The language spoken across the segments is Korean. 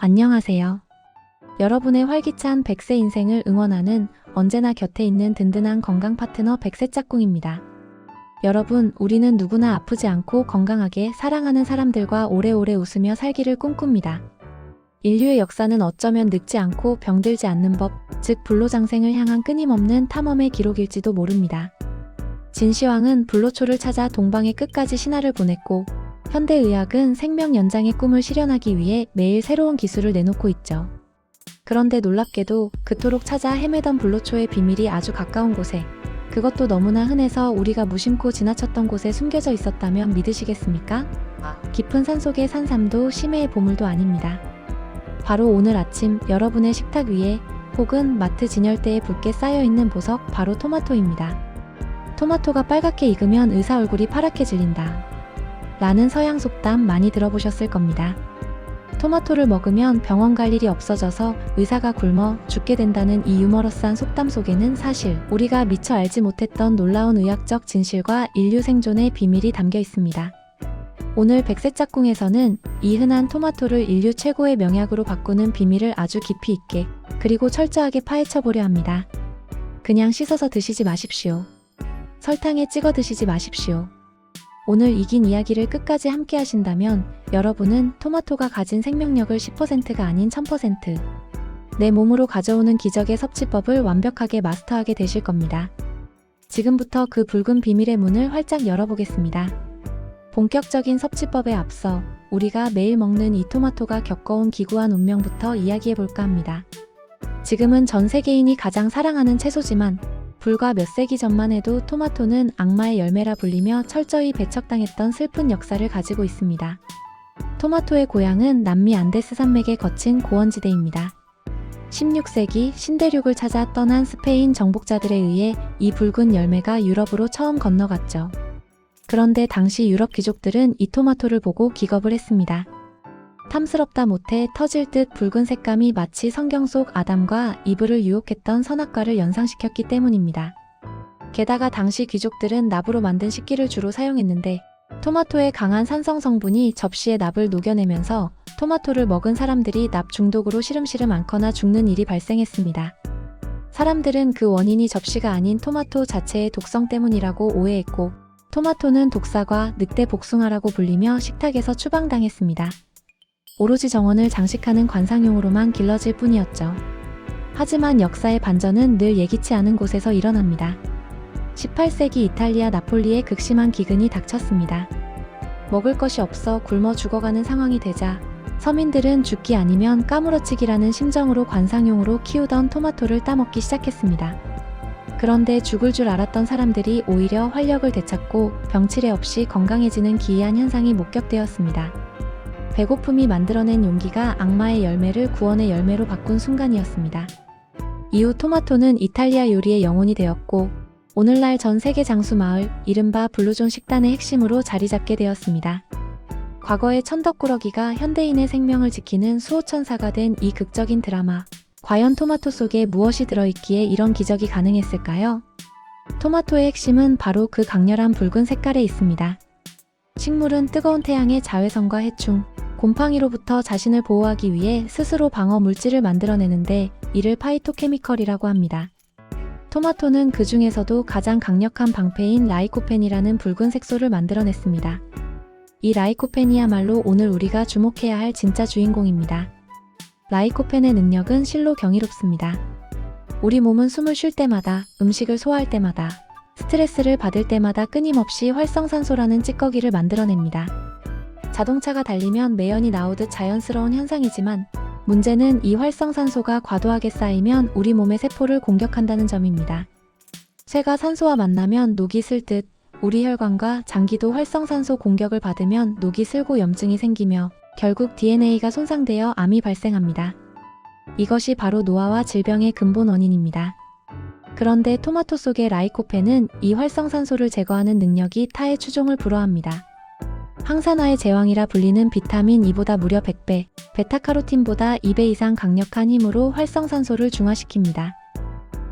안녕하세요. 여러분의 활기찬 100세 인생을 응원하는 언제나 곁에 있는 든든한 건강 파트너 100세 짝꿍입니다. 여러분, 우리는 누구나 아프지 않고 건강하게 사랑하는 사람들과 오래오래 웃으며 살기를 꿈꿉니다. 인류의 역사는 어쩌면 늙지 않고 병들지 않는 법, 즉 불로장생을 향한 끊임없는 탐험의 기록일지도 모릅니다. 진시황은 불로초를 찾아 동방의 끝까지 신하를 보냈고, 현대의학은 생명 연장의 꿈을 실현하기 위해 매일 새로운 기술을 내놓고 있죠. 그런데 놀랍게도 그토록 찾아 헤매던 불로초의 비밀이 아주 가까운 곳에, 그것도 너무나 흔해서 우리가 무심코 지나쳤던 곳에 숨겨져 있었다면 믿으시겠습니까? 깊은 산속의 산삼도 심해의 보물도 아닙니다. 바로 오늘 아침 여러분의 식탁 위에 혹은 마트 진열대에 붉게 쌓여있는 보석, 바로 토마토입니다. 토마토가 빨갛게 익으면 의사 얼굴이 파랗게 질린다 라는 서양 속담 많이 들어보셨을 겁니다. 토마토를 먹으면 병원 갈 일이 없어져서 의사가 굶어 죽게 된다는 이 유머러스한 속담 속에는 사실 우리가 미처 알지 못했던 놀라운 의학적 진실과 인류 생존의 비밀이 담겨 있습니다. 오늘 100세 짝꿍에서는 이 흔한 토마토를 인류 최고의 명약으로 바꾸는 비밀을 아주 깊이 있게 그리고 철저하게 파헤쳐 보려 합니다. 그냥 씻어서 드시지 마십시오. 설탕에 찍어 드시지 마십시오. 오늘 이 긴 이야기를 끝까지 함께 하신다면 여러분은 토마토가 가진 생명력을 10%가 아닌 1000%, 내 몸으로 가져오는 기적의 섭취법을 완벽하게 마스터하게 되실 겁니다. 지금부터 그 붉은 비밀의 문을 활짝 열어보겠습니다. 본격적인 섭취법에 앞서 우리가 매일 먹는 이 토마토가 겪어온 기구한 운명부터 이야기해볼까 합니다. 지금은 전 세계인이 가장 사랑하는 채소지만 불과 몇 세기 전만 해도 토마토는 악마의 열매라 불리며 철저히 배척당했던 슬픈 역사를 가지고 있습니다. 토마토의 고향은 남미 안데스 산맥의 거친 고원지대입니다. 16세기 신대륙을 찾아 떠난 스페인 정복자들에 의해 이 붉은 열매가 유럽으로 처음 건너갔죠. 그런데 당시 유럽 귀족들은 이 토마토를 보고 기겁을 했습니다. 탐스럽다 못해 터질 듯 붉은 색감이 마치 성경 속 아담과 이브를 유혹했던 선악과를 연상시켰기 때문입니다. 게다가 당시 귀족들은 납으로 만든 식기를 주로 사용했는데 토마토의 강한 산성 성분이 접시에 납을 녹여내면서 토마토를 먹은 사람들이 납 중독으로 시름시름 앓거나 죽는 일이 발생했습니다. 사람들은 그 원인이 접시가 아닌 토마토 자체의 독성 때문이라고 오해했고 토마토는 독사과 늑대 복숭아라고 불리며 식탁에서 추방당했습니다. 오로지 정원을 장식하는 관상용으로만 길러질 뿐이었죠. 하지만 역사의 반전은 늘 예기치 않은 곳에서 일어납니다. 18세기 이탈리아 나폴리에 극심한 기근이 닥쳤습니다. 먹을 것이 없어 굶어 죽어가는 상황이 되자 서민들은 죽기 아니면 까무러치기라는 심정으로 관상용으로 키우던 토마토를 따먹기 시작했습니다. 그런데 죽을 줄 알았던 사람들이 오히려 활력을 되찾고 병치레 없이 건강해지는 기이한 현상이 목격되었습니다. 배고픔이 만들어낸 용기가 악마의 열매를 구원의 열매로 바꾼 순간이었습니다. 이후 토마토는 이탈리아 요리의 영혼이 되었고 오늘날 전 세계 장수 마을, 이른바 블루존 식단의 핵심으로 자리 잡게 되었습니다. 과거의 천덕꾸러기가 현대인의 생명을 지키는 수호천사가 된 이 극적인 드라마, 과연 토마토 속에 무엇이 들어있기에 이런 기적이 가능했을까요? 토마토의 핵심은 바로 그 강렬한 붉은 색깔에 있습니다. 식물은 뜨거운 태양의 자외선과 해충, 곰팡이로부터 자신을 보호하기 위해 스스로 방어 물질을 만들어내는데 이를 파이토케미컬이라고 합니다. 토마토는 그 중에서도 가장 강력한 방패인 라이코펜이라는 붉은 색소를 만들어냈습니다. 이 라이코펜이야말로 오늘 우리가 주목해야 할 진짜 주인공입니다. 라이코펜의 능력은 실로 경이롭습니다. 우리 몸은 숨을 쉴 때마다, 음식을 소화할 때마다, 스트레스를 받을 때마다 끊임없이 활성산소라는 찌꺼기를 만들어냅니다. 자동차가 달리면 매연이 나오듯 자연스러운 현상이지만 문제는 이 활성산소가 과도하게 쌓이면 우리 몸의 세포를 공격한다는 점입니다. 쇠가 산소와 만나면 녹이 슬 듯 우리 혈관과 장기도 활성산소 공격을 받으면 녹이 슬고 염증이 생기며 결국 DNA가 손상되어 암이 발생합니다. 이것이 바로 노화와 질병의 근본 원인입니다. 그런데 토마토 속의 라이코펜은 이 활성산소를 제거하는 능력이 타의 추종을 불허합니다. 항산화의 제왕이라 불리는 비타민 E보다 무려 100배, 베타카로틴보다 2배 이상 강력한 힘으로 활성산소를 중화시킵니다.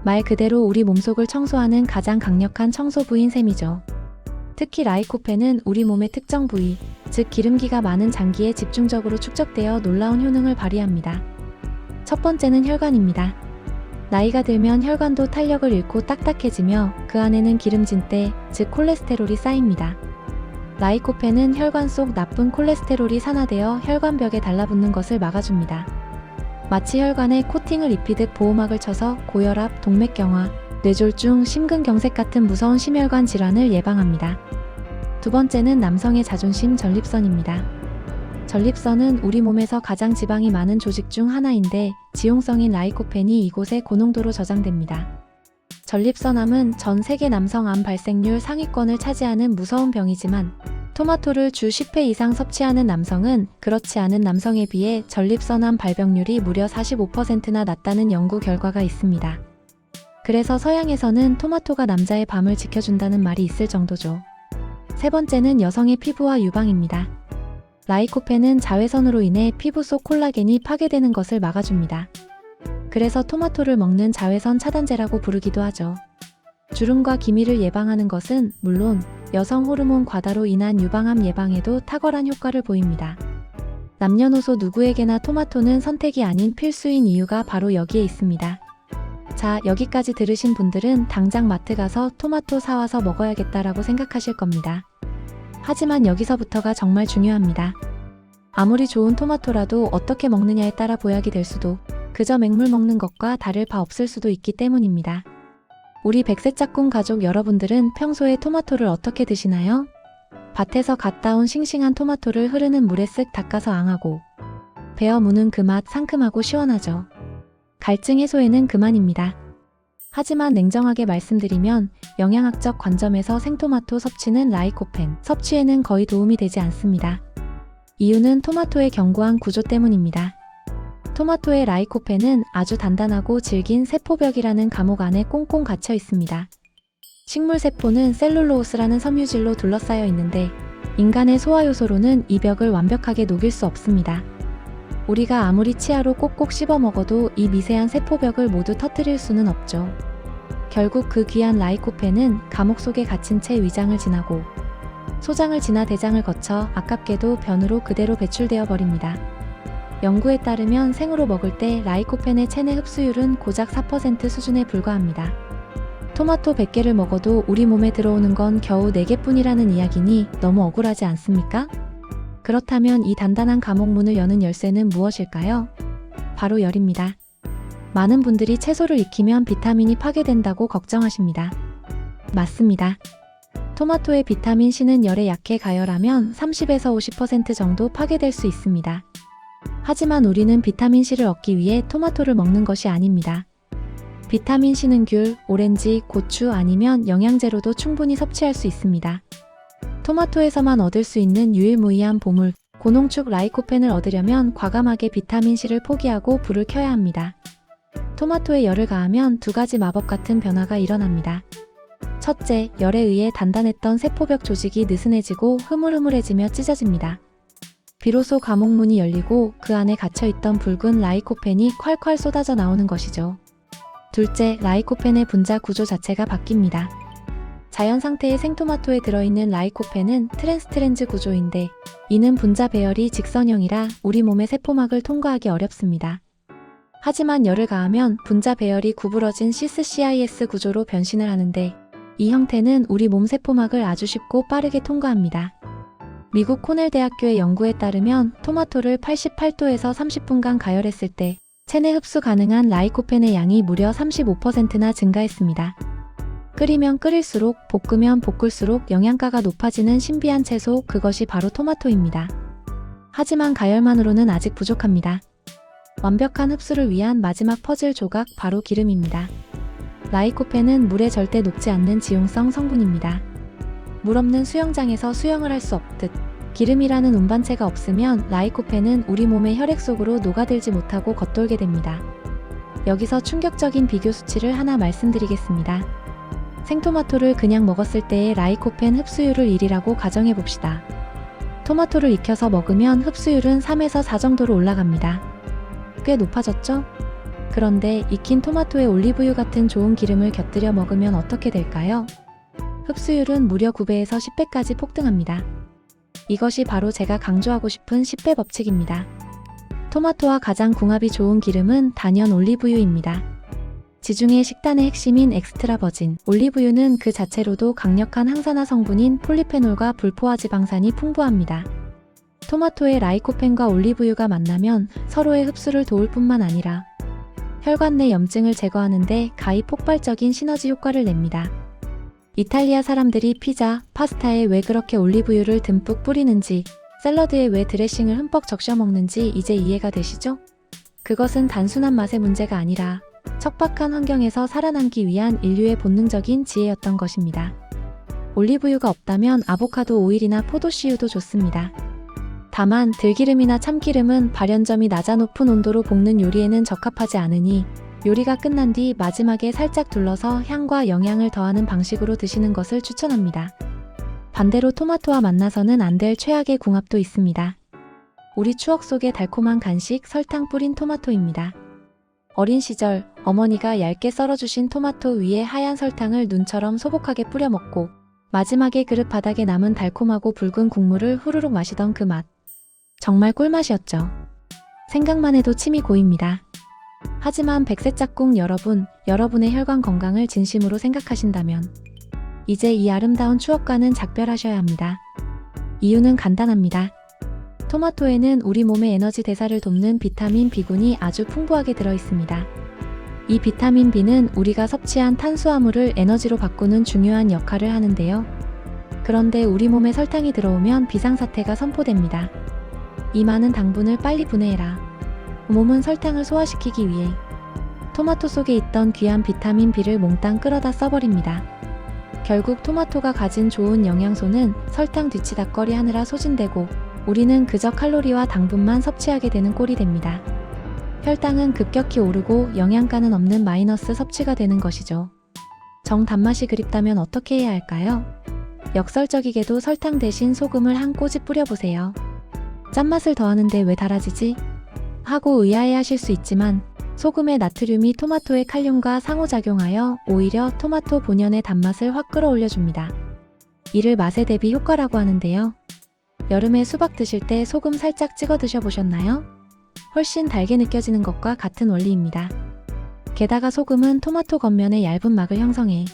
말 그대로 우리 몸속을 청소하는 가장 강력한 청소부인 셈이죠. 특히 라이코펜은 우리 몸의 특정 부위, 즉 기름기가 많은 장기에 집중적으로 축적되어 놀라운 효능을 발휘합니다. 첫 번째는 혈관입니다. 나이가 들면 혈관도 탄력을 잃고 딱딱해지며 그 안에는 기름진 때, 즉 콜레스테롤이 쌓입니다. 라이코펜은 혈관 속 나쁜 콜레스테롤이 산화되어 혈관벽에 달라붙는 것을 막아줍니다. 마치 혈관에 코팅을 입히듯 보호막을 쳐서 고혈압, 동맥경화, 뇌졸중, 심근경색 같은 무서운 심혈관 질환을 예방합니다. 두 번째는 남성의 자존심 전립선입니다. 전립선은 우리 몸에서 가장 지방이 많은 조직 중 하나인데 지용성인 라이코펜이 이곳에 고농도로 저장됩니다. 전립선암은 전 세계 남성 암 발생률 상위권을 차지하는 무서운 병이지만 토마토를 주 10회 이상 섭취하는 남성은 그렇지 않은 남성에 비해 전립선암 발병률이 무려 45%나 낮다는 연구 결과가 있습니다. 그래서 서양에서는 토마토가 남자의 밤을 지켜준다는 말이 있을 정도죠. 세 번째는 여성의 피부와 유방입니다. 라이코펜은 자외선으로 인해 피부 속 콜라겐이 파괴되는 것을 막아줍니다. 그래서 토마토를 먹는 자외선 차단제라고 부르기도 하죠. 주름과 기미를 예방하는 것은 물론 여성 호르몬 과다로 인한 유방암 예방에도 탁월한 효과를 보입니다. 남녀노소 누구에게나 토마토는 선택이 아닌 필수인 이유가 바로 여기에 있습니다. 자, 여기까지 들으신 분들은 당장 마트 가서 토마토 사와서 먹어야겠다라고 생각하실 겁니다. 하지만 여기서부터가 정말 중요합니다. 아무리 좋은 토마토라도 어떻게 먹느냐에 따라 보약이 될 수도, 그저 맹물 먹는 것과 다를 바 없을 수도 있기 때문입니다. 우리 백세짝꿍 가족 여러분들은 평소에 토마토를 어떻게 드시나요? 밭에서 갓 따온 싱싱한 토마토를 흐르는 물에 쓱 닦아서 앙하고 베어 무는 그 맛 상큼하고 시원하죠. 갈증 해소에는 그만입니다. 하지만 냉정하게 말씀드리면 영양학적 관점에서 생토마토 섭취는 라이코펜 섭취에는 거의 도움이 되지 않습니다. 이유는 토마토의 견고한 구조 때문입니다. 토마토의 라이코펜은 아주 단단하고 질긴 세포벽이라는 감옥 안에 꽁꽁 갇혀 있습니다. 식물 세포는 셀룰로스라는 섬유질로 둘러싸여 있는데 인간의 소화효소로는 이 벽을 완벽하게 녹일 수 없습니다. 우리가 아무리 치아로 꼭꼭 씹어 먹어도 이 미세한 세포벽을 모두 터뜨릴 수는 없죠. 결국 그 귀한 라이코펜은 감옥 속에 갇힌 채 위장을 지나고 소장을 지나 대장을 거쳐 아깝게도 변으로 그대로 배출되어 버립니다. 연구에 따르면 생으로 먹을 때 라이코펜의 체내 흡수율은 고작 4% 수준에 불과합니다. 토마토 100개를 먹어도 우리 몸에 들어오는 건 겨우 4개뿐이라는 이야기니 너무 억울하지 않습니까? 그렇다면 이 단단한 감옥문을 여는 열쇠는 무엇일까요? 바로 열입니다. 많은 분들이 채소를 익히면 비타민이 파괴된다고 걱정하십니다. 맞습니다. 토마토의 비타민 C는 열에 약해 가열하면 30에서 50% 정도 파괴될 수 있습니다. 하지만 우리는 비타민 C를 얻기 위해 토마토를 먹는 것이 아닙니다. 비타민 C는 귤, 오렌지, 고추 아니면 영양제로도 충분히 섭취할 수 있습니다. 토마토에서만 얻을 수 있는 유일무이한 보물, 고농축 라이코펜을 얻으려면 과감하게 비타민 C를 포기하고 불을 켜야 합니다. 토마토에 열을 가하면 두 가지 마법 같은 변화가 일어납니다. 첫째, 열에 의해 단단했던 세포벽 조직이 느슨해지고 흐물흐물해지며 찢어집니다. 비로소 감옥문이 열리고 그 안에 갇혀있던 붉은 라이코펜이 콸콸 쏟아져 나오는 것이죠. 둘째, 라이코펜의 분자 구조 자체가 바뀝니다. 자연 상태의 생토마토에 들어있는 라이코펜은 트랜스트렌즈 구조인데 이는 분자 배열이 직선형이라 우리 몸의 세포막을 통과하기 어렵습니다. 하지만 열을 가하면 분자 배열이 구부러진 시스-CIS 구조로 변신을 하는데 이 형태는 우리 몸 세포막을 아주 쉽고 빠르게 통과합니다. 미국 코넬 대학교의 연구에 따르면 토마토를 88도에서 30분간 가열했을 때 체내 흡수 가능한 라이코펜의 양이 무려 35%나 증가했습니다. 끓이면 끓일수록, 볶으면 볶을수록 영양가가 높아지는 신비한 채소, 그것이 바로 토마토입니다. 하지만 가열만으로는 아직 부족합니다. 완벽한 흡수를 위한 마지막 퍼즐 조각, 바로 기름입니다. 라이코펜은 물에 절대 녹지 않는 지용성 성분입니다. 물 없는 수영장에서 수영을 할 수 없듯 기름이라는 운반체가 없으면 라이코펜은 우리 몸의 혈액 속으로 녹아들지 못하고 겉돌게 됩니다. 여기서 충격적인 비교 수치를 하나 말씀드리겠습니다. 생토마토를 그냥 먹었을 때의 라이코펜 흡수율을 1이라고 가정해봅시다. 토마토를 익혀서 먹으면 흡수율은 3에서 4 정도로 올라갑니다. 꽤 높아졌죠? 그런데 익힌 토마토에 올리브유 같은 좋은 기름을 곁들여 먹으면 어떻게 될까요? 흡수율은 무려 9배에서 10배까지 폭등합니다. 이것이 바로 제가 강조하고 싶은 10배 법칙입니다. 토마토와 가장 궁합이 좋은 기름은 단연 올리브유입니다. 지중해 식단의 핵심인 엑스트라 버진 올리브유는 그 자체로도 강력한 항산화 성분인 폴리페놀과 불포화 지방산이 풍부합니다. 토마토의 라이코펜과 올리브유가 만나면 서로의 흡수를 도울 뿐만 아니라 혈관 내 염증을 제거하는 데 가히 폭발적인 시너지 효과를 냅니다. 이탈리아 사람들이 피자, 파스타에 왜 그렇게 올리브유를 듬뿍 뿌리는지, 샐러드에 왜 드레싱을 흠뻑 적셔 먹는지 이제 이해가 되시죠? 그것은 단순한 맛의 문제가 아니라 척박한 환경에서 살아남기 위한 인류의 본능적인 지혜였던 것입니다. 올리브유가 없다면 아보카도 오일이나 포도씨유도 좋습니다. 다만 들기름이나 참기름은 발연점이 낮아 높은 온도로 볶는 요리에는 적합하지 않으니 요리가 끝난 뒤 마지막에 살짝 둘러서 향과 영양을 더하는 방식으로 드시는 것을 추천합니다. 반대로 토마토와 만나서는 안 될 최악의 궁합도 있습니다. 우리 추억 속의 달콤한 간식 설탕 뿌린 토마토입니다. 어린 시절 어머니가 얇게 썰어주신 토마토 위에 하얀 설탕을 눈처럼 소복하게 뿌려 먹고 마지막에 그릇 바닥에 남은 달콤하고 붉은 국물을 후루룩 마시던 그 맛. 정말 꿀맛이었죠. 생각만 해도 침이 고입니다. 하지만 백세 짝꿍 여러분, 여러분의 혈관 건강을 진심으로 생각하신다면 이제 이 아름다운 추억과는 작별하셔야 합니다. 이유는 간단합니다. 토마토에는 우리 몸의 에너지 대사를 돕는 비타민 B군이 아주 풍부하게 들어있습니다. 이 비타민 B는 우리가 섭취한 탄수화물을 에너지로 바꾸는 중요한 역할을 하는데요. 그런데 우리 몸에 설탕이 들어오면 비상사태가 선포됩니다. 이 많은 당분을 빨리 분해해라. 몸은 설탕을 소화시키기 위해 토마토 속에 있던 귀한 비타민 B를 몽땅 끌어다 써버립니다. 결국 토마토가 가진 좋은 영양소는 설탕 뒤치다꺼리 하느라 소진되고 우리는 그저 칼로리와 당분만 섭취하게 되는 꼴이 됩니다. 혈당은 급격히 오르고 영양가는 없는 마이너스 섭취가 되는 것이죠. 정 단맛이 그립다면 어떻게 해야 할까요? 역설적이게도 설탕 대신 소금을 한 꼬집 뿌려보세요. 짠맛을 더하는데 왜 달아지지? 하고 의아해하실 수 있지만 소금의 나트륨이 토마토의 칼륨과 상호작용하여 오히려 토마토 본연의 단맛을 확 끌어올려줍니다. 이를 맛의 대비 효과라고 하는데요. 여름에 수박 드실 때 소금 살짝 찍어 드셔보셨나요? 훨씬 달게 느껴지는 것과 같은 원리입니다. 게다가 소금은 토마토 겉면에 얇은 막을 형성해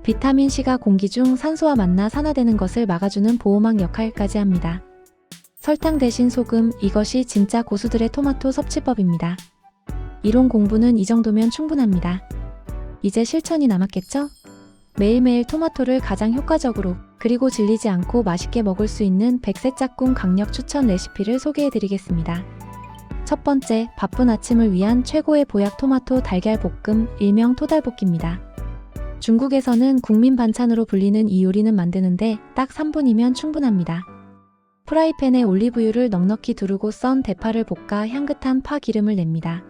비타민C가 공기 중 산소와 만나 산화되는 것을 막아주는 보호막 역할까지 합니다. 설탕 대신 소금, 이것이 진짜 고수들의 토마토 섭취법입니다. 이론 공부는 이 정도면 충분합니다. 이제 실천이 남았겠죠? 매일매일 토마토를 가장 효과적으로 그리고 질리지 않고 맛있게 먹을 수 있는 백세 짝꿍 강력 추천 레시피를 소개해드리겠습니다. 첫 번째, 바쁜 아침을 위한 최고의 보약 토마토 달걀 볶음, 일명 토달볶기입니다. 중국에서는 국민 반찬으로 불리는 이 요리는 만드는데 딱 3분이면 충분합니다. 프라이팬에 올리브유를 넉넉히 두르고 썬 대파를 볶아 향긋한 파 기름을 냅니다.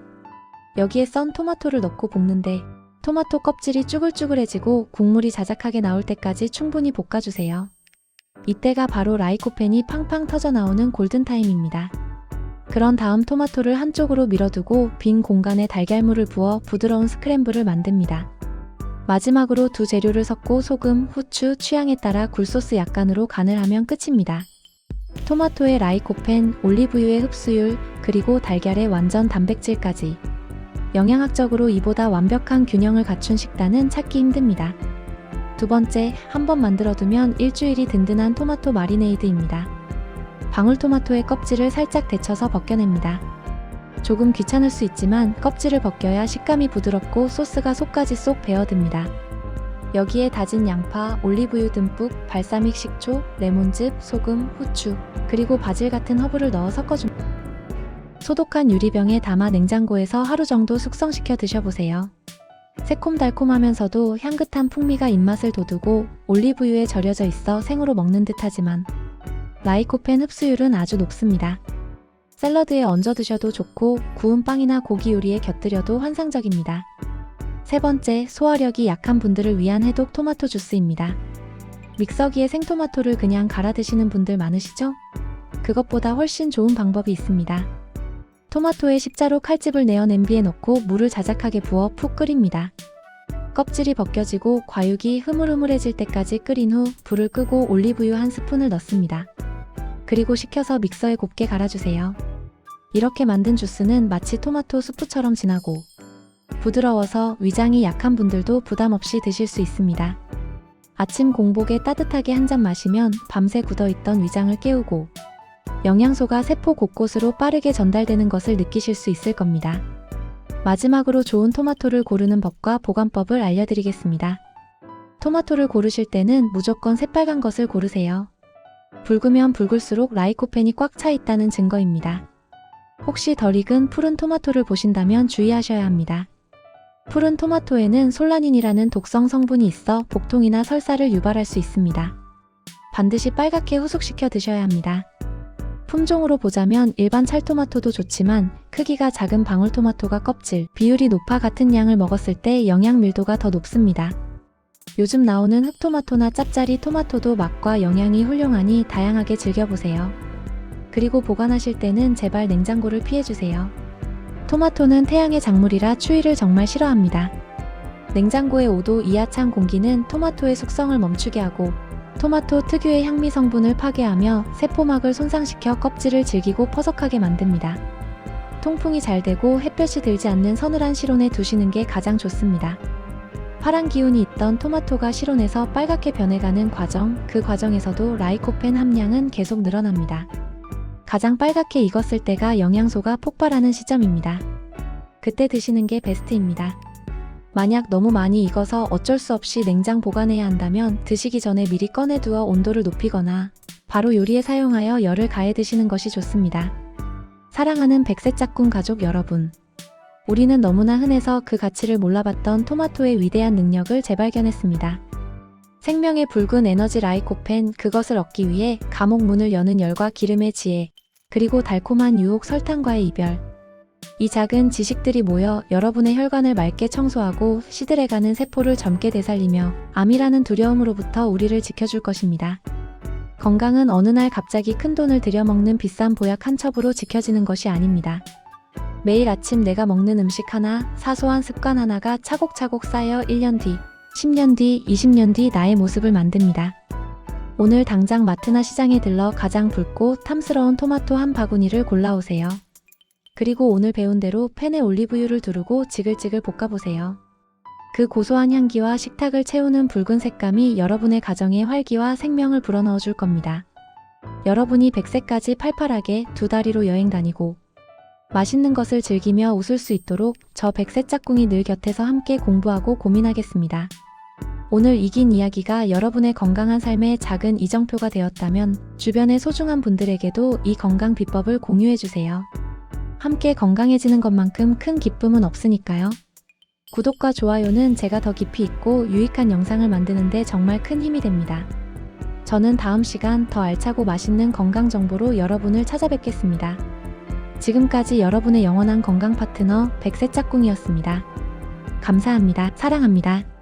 여기에 썬 토마토를 넣고 볶는데 토마토 껍질이 쭈글쭈글해지고 국물이 자작하게 나올 때까지 충분히 볶아주세요. 이때가 바로 라이코펜이 팡팡 터져 나오는 골든타임입니다. 그런 다음 토마토를 한쪽으로 밀어두고 빈 공간에 달걀물을 부어 부드러운 스크램블을 만듭니다. 마지막으로 두 재료를 섞고 소금, 후추, 취향에 따라 굴소스 약간으로 간을 하면 끝입니다. 토마토의 라이코펜, 올리브유의 흡수율, 그리고 달걀의 완전 단백질까지. 영양학적으로 이보다 완벽한 균형을 갖춘 식단은 찾기 힘듭니다. 두 번째, 한번 만들어두면 일주일이 든든한 토마토 마리네이드입니다. 방울토마토의 껍질을 살짝 데쳐서 벗겨냅니다. 조금 귀찮을 수 있지만 껍질을 벗겨야 식감이 부드럽고 소스가 속까지 쏙 배어듭니다. 여기에 다진 양파, 올리브유 듬뿍, 발사믹 식초, 레몬즙, 소금, 후추, 그리고 바질 같은 허브를 넣어 섞어줍니다. 소독한 유리병에 담아 냉장고에서 하루 정도 숙성시켜 드셔보세요. 새콤달콤하면서도 향긋한 풍미가 입맛을 돋우고 올리브유에 절여져 있어 생으로 먹는 듯하지만 라이코펜 흡수율은 아주 높습니다. 샐러드에 얹어 드셔도 좋고 구운 빵이나 고기 요리에 곁들여도 환상적입니다. 세 번째, 소화력이 약한 분들을 위한 해독 토마토 주스입니다. 믹서기에 생토마토를 그냥 갈아 드시는 분들 많으시죠? 그것보다 훨씬 좋은 방법이 있습니다. 토마토의 십자로 칼집을 내어 냄비에 넣고 물을 자작하게 부어 푹 끓입니다. 껍질이 벗겨지고 과육이 흐물흐물해질 때까지 끓인 후 불을 끄고 올리브유 한 스푼을 넣습니다. 그리고 식혀서 믹서에 곱게 갈아주세요. 이렇게 만든 주스는 마치 토마토 수프처럼 진하고 부드러워서 위장이 약한 분들도 부담 없이 드실 수 있습니다. 아침 공복에 따뜻하게 한 잔 마시면 밤새 굳어있던 위장을 깨우고 영양소가 세포 곳곳으로 빠르게 전달되는 것을 느끼실 수 있을 겁니다. 마지막으로 좋은 토마토를 고르는 법과 보관법을 알려드리겠습니다. 토마토를 고르실 때는 무조건 새빨간 것을 고르세요. 붉으면 붉을수록 라이코펜이 꽉 차 있다는 증거입니다. 혹시 덜 익은 푸른 토마토를 보신다면 주의하셔야 합니다. 푸른 토마토에는 솔라닌이라는 독성 성분이 있어 복통이나 설사를 유발할 수 있습니다. 반드시 빨갛게 후숙시켜 드셔야 합니다. 품종으로 보자면 일반 찰토마토도 좋지만 크기가 작은 방울토마토가 껍질, 비율이 높아 같은 양을 먹었을 때 영양 밀도가 더 높습니다. 요즘 나오는 흑토마토나 짭짜리 토마토도 맛과 영양이 훌륭하니 다양하게 즐겨보세요. 그리고 보관하실 때는 제발 냉장고를 피해주세요. 토마토는 태양의 작물이라 추위를 정말 싫어합니다. 냉장고의 5도 이하 찬 공기는 토마토의 숙성을 멈추게 하고 토마토 특유의 향미 성분을 파괴하며 세포막을 손상시켜 껍질을 질기고 퍼석하게 만듭니다. 통풍이 잘 되고 햇볕이 들지 않는 서늘한 실온에 두시는 게 가장 좋습니다. 파란 기운이 있던 토마토가 실온에서 빨갛게 변해가는 과정, 그 과정에서도 라이코펜 함량은 계속 늘어납니다. 가장 빨갛게 익었을 때가 영양소가 폭발하는 시점입니다. 그때 드시는 게 베스트입니다. 만약 너무 많이 익어서 어쩔 수 없이 냉장 보관해야 한다면 드시기 전에 미리 꺼내두어 온도를 높이거나 바로 요리에 사용하여 열을 가해 드시는 것이 좋습니다. 사랑하는 백세짝꿍 가족 여러분, 우리는 너무나 흔해서 그 가치를 몰라봤던 토마토의 위대한 능력을 재발견했습니다. 생명의 붉은 에너지 라이코펜, 그것을 얻기 위해 감옥 문을 여는 열과 기름의 지혜, 그리고 달콤한 유혹 설탕과의 이별. 이 작은 지식들이 모여 여러분의 혈관을 맑게 청소하고 시들해가는 세포를 젊게 되살리며 암이라는 두려움으로부터 우리를 지켜줄 것입니다. 건강은 어느 날 갑자기 큰돈을 들여 먹는 비싼 보약 한 첩으로 지켜지는 것이 아닙니다. 매일 아침 내가 먹는 음식 하나, 사소한 습관 하나가 차곡차곡 쌓여 1년 뒤, 10년 뒤, 20년 뒤 나의 모습을 만듭니다. 오늘 당장 마트나 시장에 들러 가장 붉고 탐스러운 토마토 한 바구니를 골라오세요. 그리고 오늘 배운 대로 팬에 올리브유를 두르고 지글지글 볶아보세요. 그 고소한 향기와 식탁을 채우는 붉은 색감이 여러분의 가정에 활기와 생명을 불어넣어 줄 겁니다. 여러분이 100세까지 팔팔하게 두 다리로 여행 다니고 맛있는 것을 즐기며 웃을 수 있도록 저 100세 짝꿍이 늘 곁에서 함께 공부하고 고민하겠습니다. 오늘 이긴 이야기가 여러분의 건강한 삶의 작은 이정표가 되었다면 주변의 소중한 분들에게도 이 건강 비법을 공유해주세요. 함께 건강해지는 것만큼 큰 기쁨은 없으니까요. 구독과 좋아요는 제가 더 깊이 있고 유익한 영상을 만드는데 정말 큰 힘이 됩니다. 저는 다음 시간 더 알차고 맛있는 건강 정보로 여러분을 찾아뵙겠습니다. 지금까지 여러분의 영원한 건강 파트너 백세 짝꿍이었습니다. 감사합니다. 사랑합니다.